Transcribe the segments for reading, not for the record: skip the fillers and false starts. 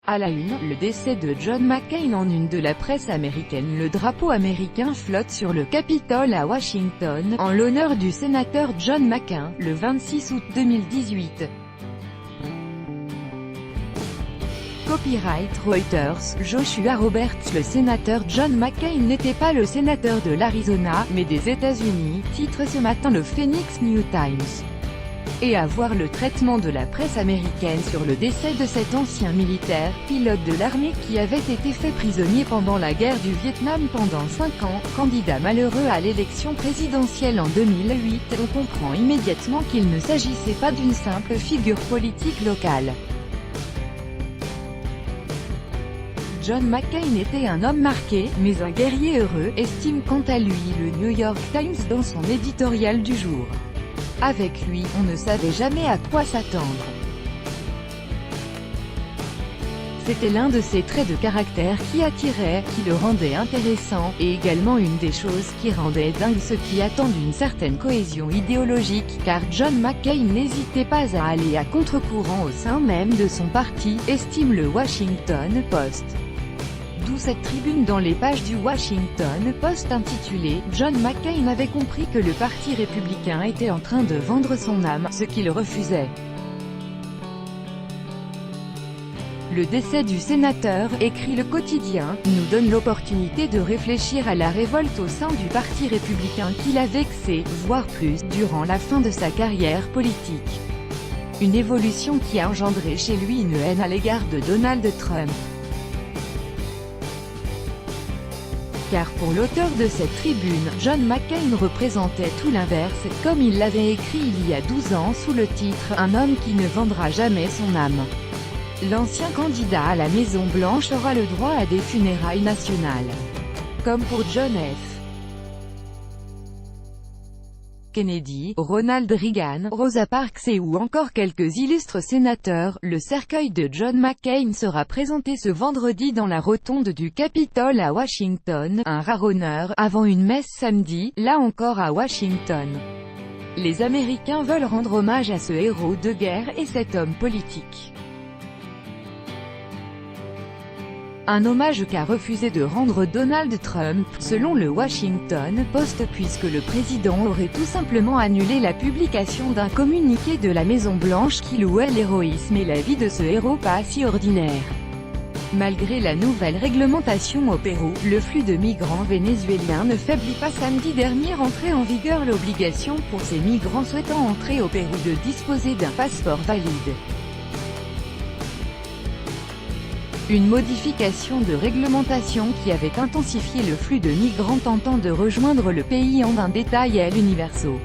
À la une, le décès de John McCain en une de la presse américaine. Le drapeau américain flotte sur le Capitole à Washington, en l'honneur du sénateur John McCain, le 26 août 2018. Copyright Reuters. Joshua Roberts. Le sénateur John McCain n'était pas le sénateur de l'Arizona, mais des États-Unis, titre ce matin le Phoenix New Times. Et à voir le traitement de la presse américaine sur le décès de cet ancien militaire, pilote de l'armée qui avait été fait prisonnier pendant la guerre du Vietnam pendant 5 ans, candidat malheureux à l'élection présidentielle en 2008, on comprend immédiatement qu'il ne s'agissait pas d'une simple figure politique locale. John McCain était un homme marqué, mais un guerrier heureux, estime quant à lui le New York Times dans son éditorial du jour. Avec lui, on ne savait jamais à quoi s'attendre. C'était l'un de ses traits de caractère qui attirait, qui le rendait intéressant, et également une des choses qui rendait dingue ceux qui attendent une certaine cohésion idéologique, car John McCain n'hésitait pas à aller à contre-courant au sein même de son parti, estime le Washington Post. D'où cette tribune dans les pages du Washington Post intitulée « John McCain avait compris que le Parti républicain était en train de vendre son âme, ce qu'il refusait ». Le décès du sénateur, écrit le quotidien, nous donne l'opportunité de réfléchir à la révolte au sein du Parti républicain qui l'a vexé, voire plus, durant la fin de sa carrière politique. Une évolution qui a engendré chez lui une haine à l'égard de Donald Trump. Car pour l'auteur de cette tribune, John McCain représentait tout l'inverse, comme il l'avait écrit il y a 12 ans sous le titre « Un homme qui ne vendra jamais son âme ». L'ancien candidat à la Maison-Blanche aura le droit à des funérailles nationales. Comme pour John F. Kennedy, Ronald Reagan, Rosa Parks et ou encore quelques illustres sénateurs, le cercueil de John McCain sera présenté ce vendredi dans la rotonde du Capitole à Washington, un rare honneur, avant une messe samedi, là encore à Washington. Les Américains veulent rendre hommage à ce héros de guerre et cet homme politique. Un hommage qu'a refusé de rendre Donald Trump, selon le Washington Post, puisque le président aurait tout simplement annulé la publication d'un communiqué de la Maison-Blanche qui louait l'héroïsme et la vie de ce héros pas si ordinaire. Malgré la nouvelle réglementation au Pérou, le flux de migrants vénézuéliens ne faiblit pas. Samedi dernier entrait en vigueur l'obligation pour ces migrants souhaitant entrer au Pérou de disposer d'un passeport valide. Une modification de réglementation qui avait intensifié le flux de migrants tentant de rejoindre le pays en un détail à l'Universo.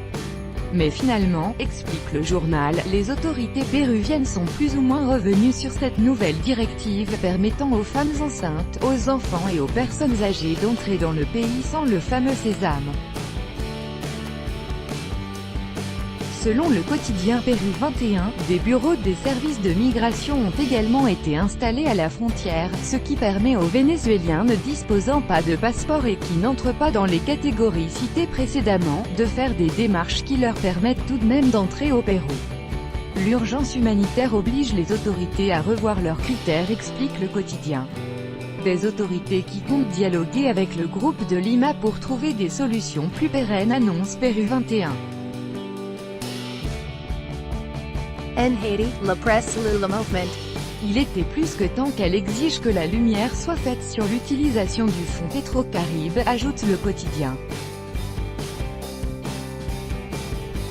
Mais finalement, explique le journal, les autorités péruviennes sont plus ou moins revenues sur cette nouvelle directive permettant aux femmes enceintes, aux enfants et aux personnes âgées d'entrer dans le pays sans le fameux sésame. Selon le quotidien Péru 21, des bureaux des services de migration ont également été installés à la frontière, ce qui permet aux Vénézuéliens ne disposant pas de passeport et qui n'entrent pas dans les catégories citées précédemment, de faire des démarches qui leur permettent tout de même d'entrer au Pérou. L'urgence humanitaire oblige les autorités à revoir leurs critères, explique le quotidien. Des autorités qui comptent dialoguer avec le groupe de Lima pour trouver des solutions plus pérennes, annonce Péru 21. En Haiti, la presse salue le mouvement. Il était plus que temps qu'elle exige que la lumière soit faite sur l'utilisation du fonds Pétro-Caraïbes, ajoute le quotidien.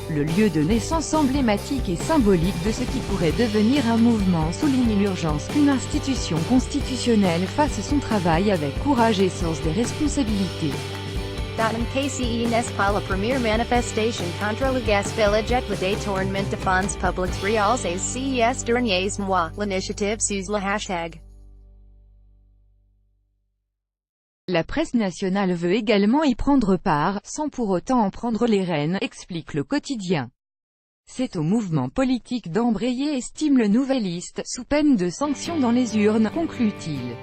Le lieu de naissance emblématique et symbolique de ce qui pourrait devenir un mouvement souligne l'urgence qu'une institution constitutionnelle fasse son travail avec courage et sens des responsabilités. KCE Nespal la première manifestation contre le gaspillage des tournements de fonds publics reals ces 6 derniers mois, l'initiative sous le hashtag. La presse nationale veut également y prendre part, sans pour autant en prendre les rênes, explique le quotidien. C'est au mouvement politique d'embrayer, estime le Nouvelliste, sous peine de sanctions dans les urnes, conclut-il.